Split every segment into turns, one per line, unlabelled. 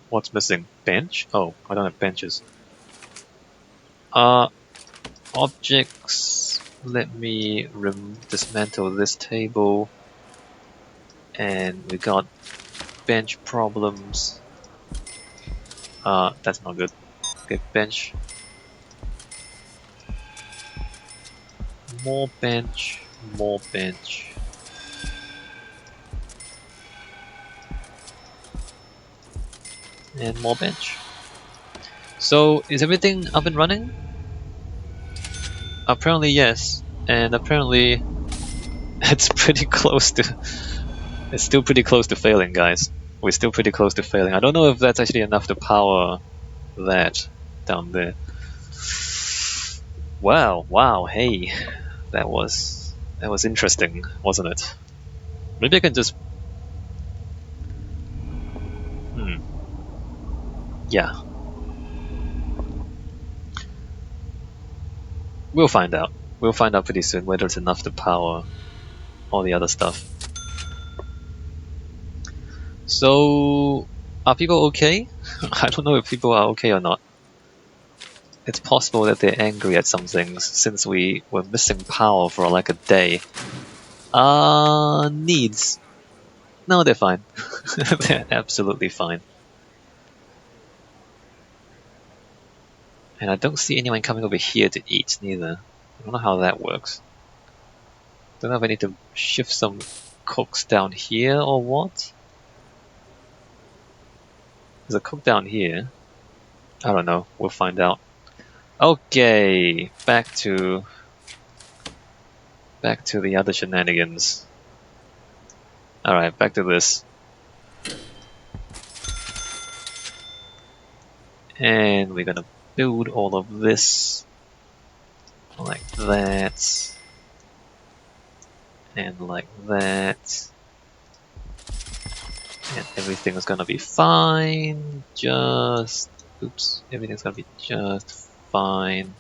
What's missing? Bench? Oh, I don't have benches. Objects. Let me dismantle this table. And we got bench problems. That's not good. Okay, bench. More bench. More bench. And more bench. So, is everything up and running? Apparently yes, and apparently it's pretty close to... It's still pretty close to failing, guys. We're still pretty close to failing. I don't know if that's actually enough to power that down there. Wow, hey. That was interesting, wasn't it? Maybe I can just... Yeah. We'll find out. We'll find out pretty soon whether it's enough to power all the other stuff. So, are people okay? I don't know if people are okay or not. It's possible that they're angry at some things since we were missing power for like a day. Needs. No, they're fine. They're absolutely fine. And I don't see anyone coming over here to eat neither. I don't know how that works. Don't know if I need to shift some cooks down here or what? There's a cook down here. I don't know. We'll find out. Okay, back to the other shenanigans. Alright, back to this. And we're gonna build all of this like that. And like that. And everything's gonna be fine. Just... Oops. Everything's gonna be just fine.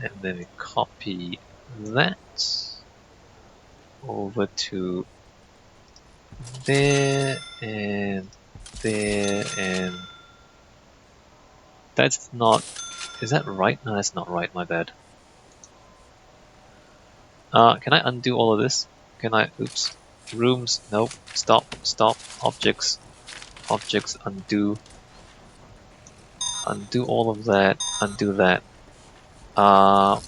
And then we copy that over to there and there, and that's not... Is that right? No, that's not right, my bad. Can I undo all of this? Can I... Oops. Rooms, nope. Stop. Objects. Objects, undo. Undo all of that. Undo that. Okay,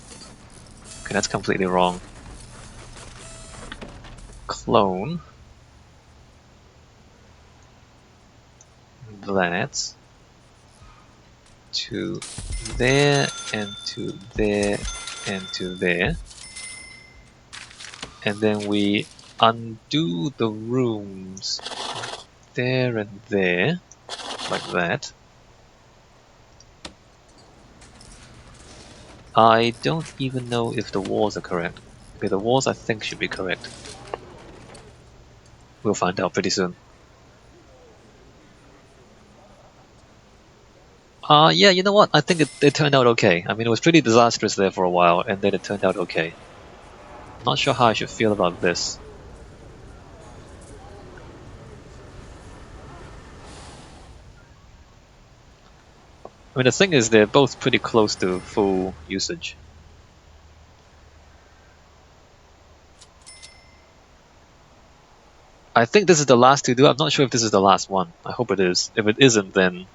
that's completely wrong. Clone. That. To there, and to there, and to there. And then we undo the rooms there and there, like that. I don't even know if the walls are correct. Okay, the walls I think should be correct. We'll find out pretty soon. Yeah, you know what? I think it turned out okay. I mean, it was pretty disastrous there for a while, and then it turned out okay. Not sure how I should feel about this. I mean, the thing is, they're both pretty close to full usage. I think this is the last to do. I'm not sure if this is the last one. I hope it is. If it isn't, then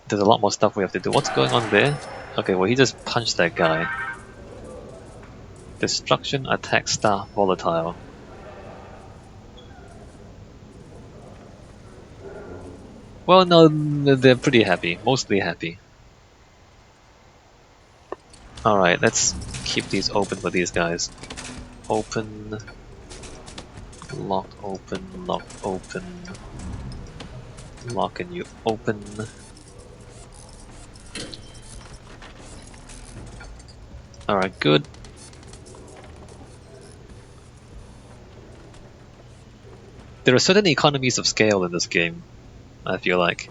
there's a lot more stuff we have to do. What's going on there? Okay, well, he just punched that guy. Destruction, attack, staff, volatile. Well, no, they're pretty happy. Mostly happy. Alright, let's keep these open for these guys. Open. Lock, open, lock, open. Lock and you open. Alright, good. There are certain economies of scale in this game, I feel like.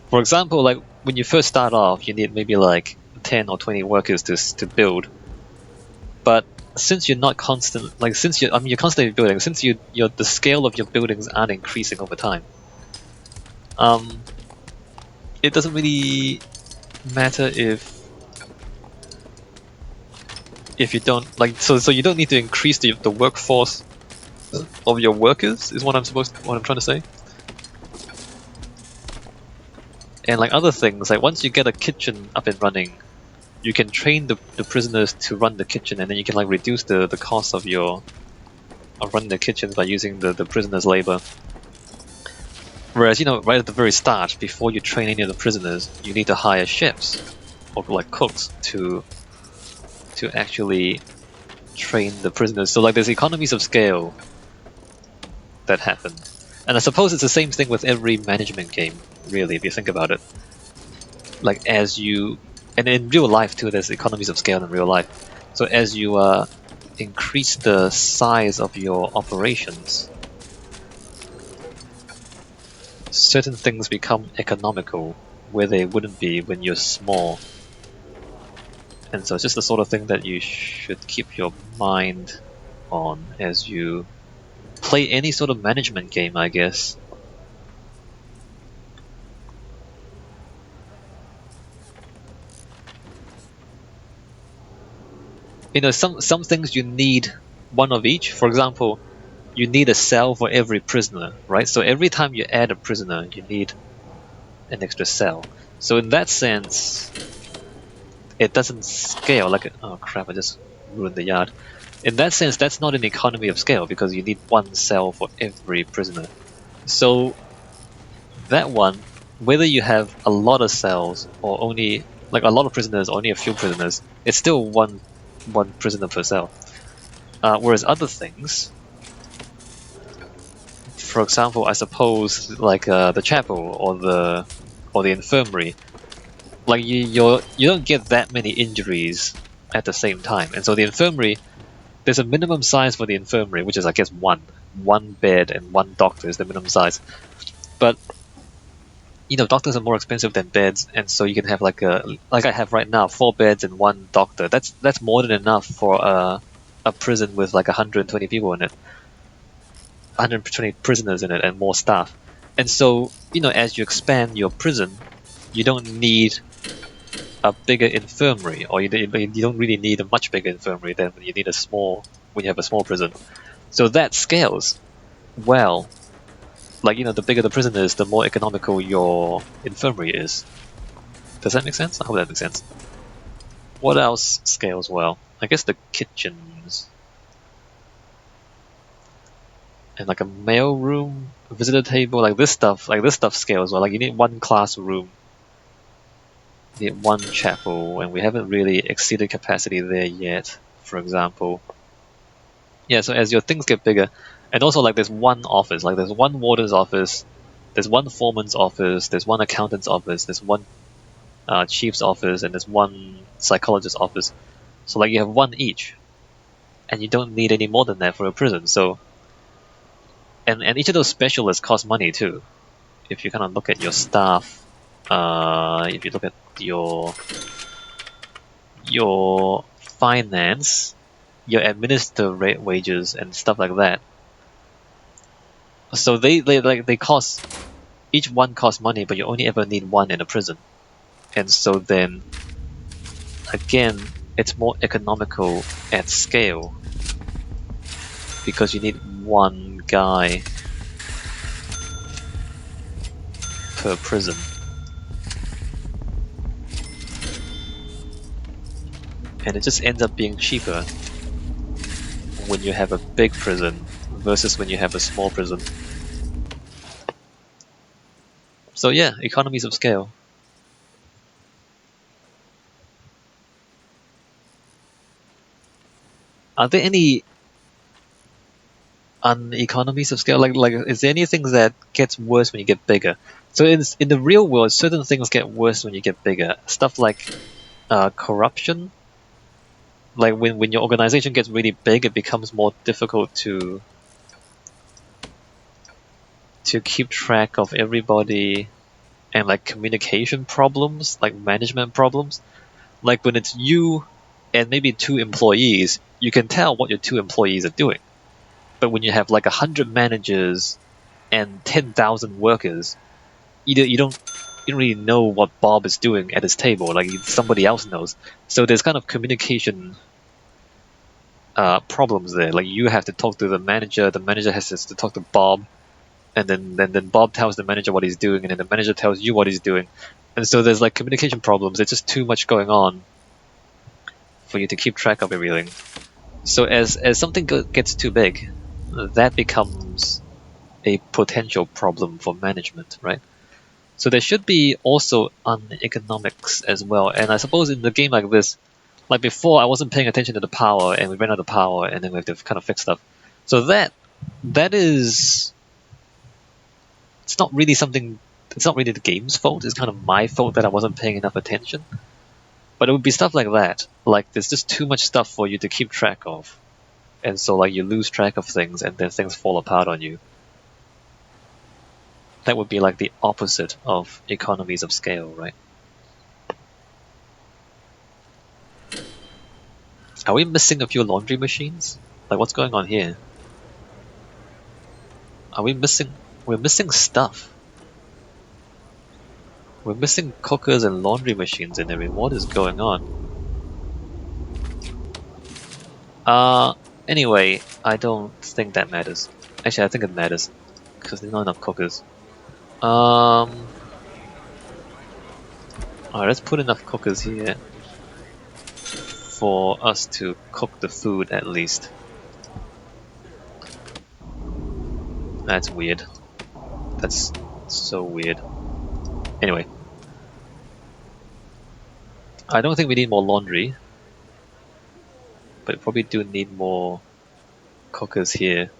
For example, like when you first start off, you need maybe like 10 or 20 workers to build. But since you're not constant, like since you, I mean, you're constantly building, since the scale of your buildings aren't increasing over time, um, it doesn't really matter if you don't like, so you don't need to increase the workforce of your workers, is what I'm trying to say. And like other things, like once you get a kitchen up and running, you can train the prisoners to run the kitchen, and then you can like reduce the cost of running the kitchen by using the prisoners' labor. Whereas, right at the very start, before you train any of the prisoners, you need to hire chefs or like cooks to actually train the prisoners. So like there's economies of scale that happen. And I suppose it's the same thing with every management game, really, if you think about it. Like and in real life too, there's economies of scale in real life. So as you increase the size of your operations, certain things become economical where they wouldn't be when you're small. And so it's just the sort of thing that you should keep your mind on as you play any sort of management game, I guess. Some things you need one of each. For example, you need a cell for every prisoner, right? So every time you add a prisoner, you need an extra cell. So in that sense, it doesn't scale like, oh crap, I just ruined the yard. In that sense, that's not an economy of scale because you need one cell for every prisoner. So that one, whether you have a lot of cells or only like a lot of prisoners, or only a few prisoners, it's still one prisoner per cell. Whereas other things, for example, I suppose like the chapel or the infirmary, like you don't get that many injuries at the same time, and so the infirmary, there's a minimum size for the infirmary, which is I guess one bed and one doctor is the minimum size. But doctors are more expensive than beds, and so you can have like I have right now, 4 beds and one doctor. That's more than enough for a prison with like 120 people in it, 120 prisoners in it, and more staff. And so as you expand your prison, you don't need a bigger infirmary, or you don't really need a much bigger infirmary than you need when you have a small prison. So that scales well. Like the bigger the prison is, the more economical your infirmary is. Does that make sense? I hope that makes sense. What else scales well? I guess the kitchens. And like a mail room, a visitor table, like this stuff scales well. Like you need one classroom, you need one chapel, and we haven't really exceeded capacity there yet, for example. Yeah, so as your things get bigger, and also like there's one office, like there's one warden's office, there's one foreman's office, there's one accountant's office, there's one chief's office, and there's one psychologist's office. So like you have one each, and you don't need any more than that for a prison. So, and each of those specialists cost money too. If you kind of look at your staff, if you look at your finance, your administrative wages and stuff like that. So they cost, each one costs money, but you only ever need one in a prison. And so then again, it's more economical at scale because you need one guy per prison. And it just ends up being cheaper when you have a big prison versus when you have a small prison. So yeah, economies of scale. Are there any uneconomies of scale? Like is there anything that gets worse when you get bigger? So in the real world, certain things get worse when you get bigger. Stuff like corruption. Like when your organization gets really big, it becomes more difficult to keep track of everybody, and like communication problems, like management problems. Like when it's you and maybe 2 employees, you can tell what your 2 employees are doing. But when you have like 100 managers and 10,000 workers, you don't really know what Bob is doing at his table. Like somebody else knows. So there's kind of communication problems there. Like you have to talk to the manager has to talk to Bob, and then Bob tells the manager what he's doing, and then the manager tells you what he's doing. And so there's like communication problems. There's just too much going on for you to keep track of everything. So as something gets too big, that becomes a potential problem for management, right? So there should be also economics as well. And I suppose in the game like this, like before, I wasn't paying attention to the power, and we ran out of power, and then we have to kind of fix stuff. So that is, it's not really something. It's not really the game's fault. It's kind of my fault that I wasn't paying enough attention. But it would be stuff like that. Like there's just too much stuff for you to keep track of, and so like you lose track of things, and then things fall apart on you. That would be like the opposite of economies of scale, right? Are we missing a few laundry machines? Like what's going on here? Are we missing... We're missing stuff. We're missing cookers and laundry machines and everything. What is going on? Anyway, I don't think that matters. Actually, I think it matters. Because there's not enough cookers. Alright, let's put enough cookers here for us to cook the food at least. That's weird. That's so weird. Anyway. I don't think we need more laundry. But we probably do need more cookers here.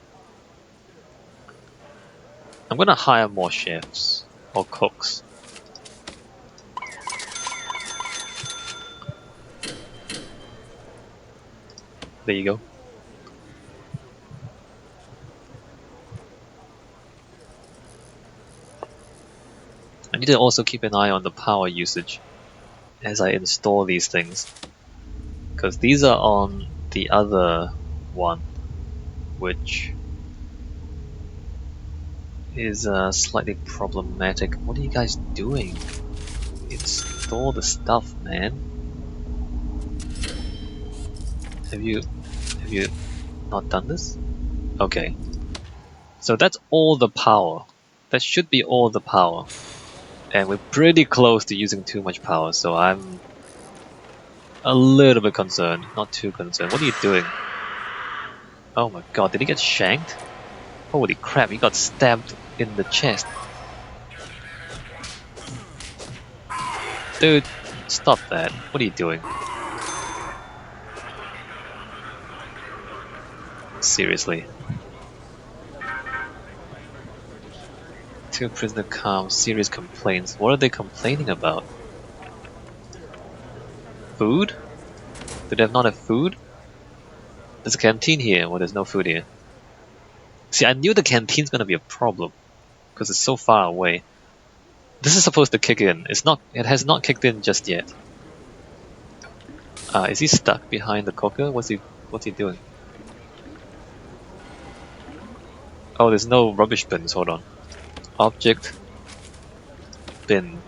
I'm gonna hire more chefs or cooks. There you go. I need to also keep an eye on the power usage as I install these things, because these are on the other one, which is slightly problematic. What are you guys doing? Install the stuff, man. Have you not done this? Okay. So that's all the power. That should be all the power. And we're pretty close to using too much power, so I'm a little bit concerned. Not too concerned. What are you doing? Oh my god, did he get shanked? Holy crap, he got stabbed in the chest. Dude, stop that. What are you doing? Seriously. 2 prisoner calm, serious complaints. What are they complaining about? Food? Do they not have food? There's a canteen here, well there's no food here. See, I knew the canteen's gonna be a problem, because it's so far away. This is supposed to kick in. It has not kicked in just yet. Is he stuck behind the cooker? What's he doing? Oh, there's no rubbish bins, hold on. Object bin.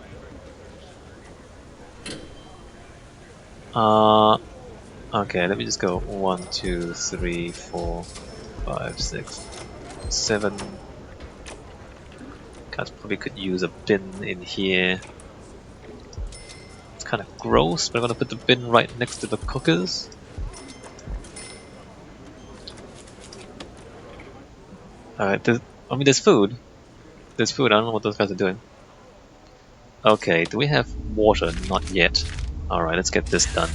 Okay, let me just go 1, 2, 3, 4, 5, 6, 7. Guys probably could use a bin in here. It's kind of gross, but I'm gonna put the bin right next to the cookers. Alright, there's food. There's food, I don't know what those guys are doing. Okay, do we have water? Not yet. Alright, let's get this done.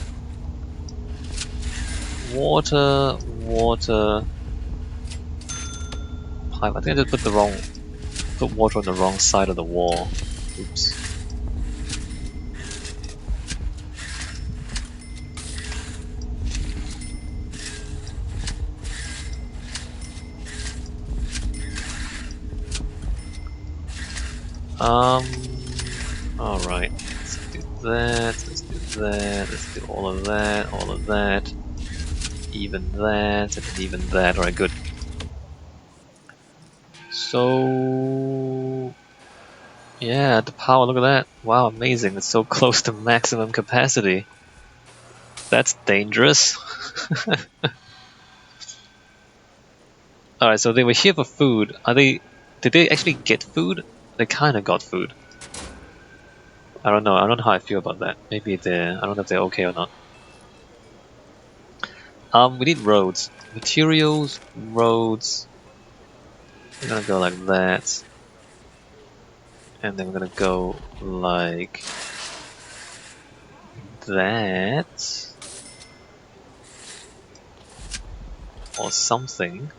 Water. Pipe. I think I just put water on the wrong side of the wall. Oops. Alright, let's do that, let's do that. Let's do all of that, all of that. Even that, and even that. Alright, good. So... yeah, the power, look at that. Wow, amazing. It's so close to maximum capacity. That's dangerous. Alright, so they were here for food. Did they actually get food? They kinda got food. I don't know. I don't know how I feel about that. Maybe I don't know if they're okay or not. We need roads. Materials, roads. We're gonna go like that. And then we're gonna go like that. Or something.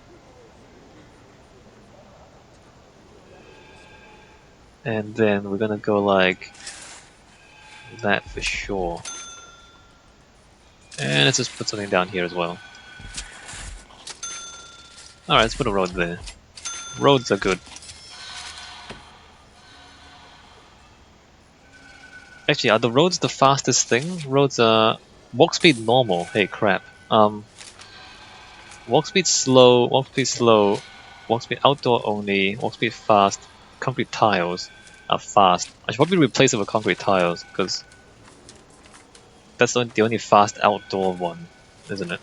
And then we're gonna go like that for sure. And let's just put something down here as well. Alright, let's put a road there. Roads are good. Actually, are the roads the fastest thing? Roads are... walk speed normal. Hey, crap. Walk speed slow, walk speed slow, walk speed outdoor only, walk speed fast, concrete tiles are fast. I should probably replace it with concrete tiles, because that's the only fast outdoor one, isn't it?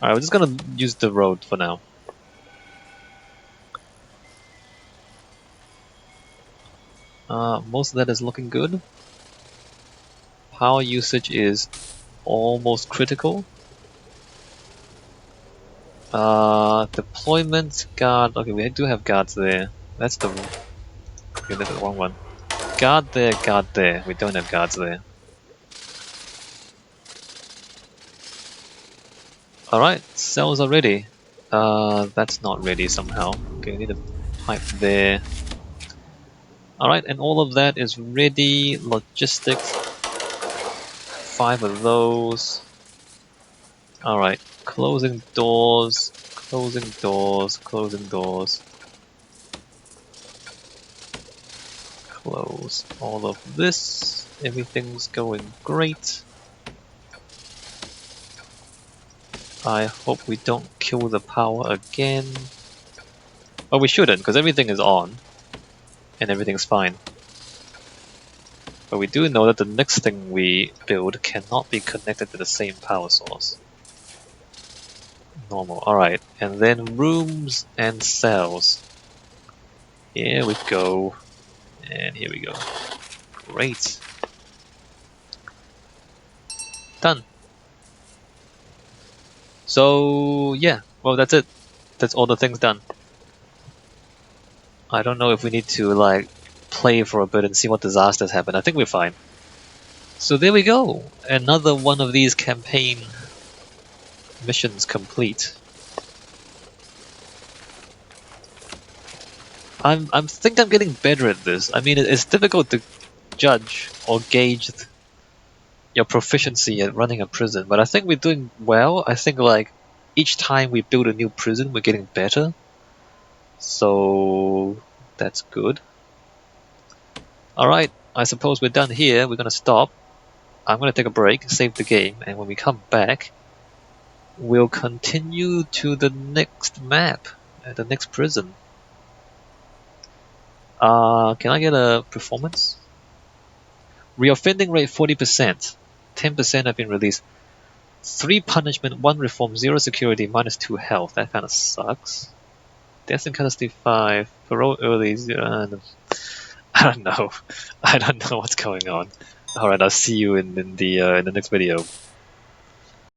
Alright, we're just gonna use the road for now. Most of that is looking good. Power usage is almost critical. Deployment guard. Okay, we do have guards there. That's the... okay, that's the wrong one. Guard there, guard there. We don't have guards there. Alright, cells are ready. That's not ready somehow. Okay, we need a pipe there. Alright, and all of that is ready. Logistics. 5 of those. Alright, closing doors, closing doors, closing doors. Close all of this. Everything's going great. I hope we don't kill the power again. Well, we shouldn't, because everything is on. And everything's fine. But we do know that the next thing we build cannot be connected to the same power source. Normal, alright. And then rooms and cells. Here we go. And here we go. Great. Done. So, yeah. Well, that's it. That's all the things done. I don't know if we need to, like, play for a bit and see what disasters happen. I think we're fine. So there we go. Another one of these campaign missions complete. I think I'm getting better at this. I mean, it's difficult to judge or gauge your proficiency at running a prison, but I think we're doing well. I think like each time we build a new prison, we're getting better. So that's good. Alright, I suppose we're done here. We're gonna stop. I'm gonna take a break, save the game, and when we come back, we'll continue to the next map, the next prison. Can I get a performance? Reoffending rate 40%. 10% have been released. 3 punishment, 1 reform, 0 security, -2 health. That kind of sucks. Death in custody 5. Parole early 0. I don't know. I don't know what's going on. Alright, I'll see you in the next video.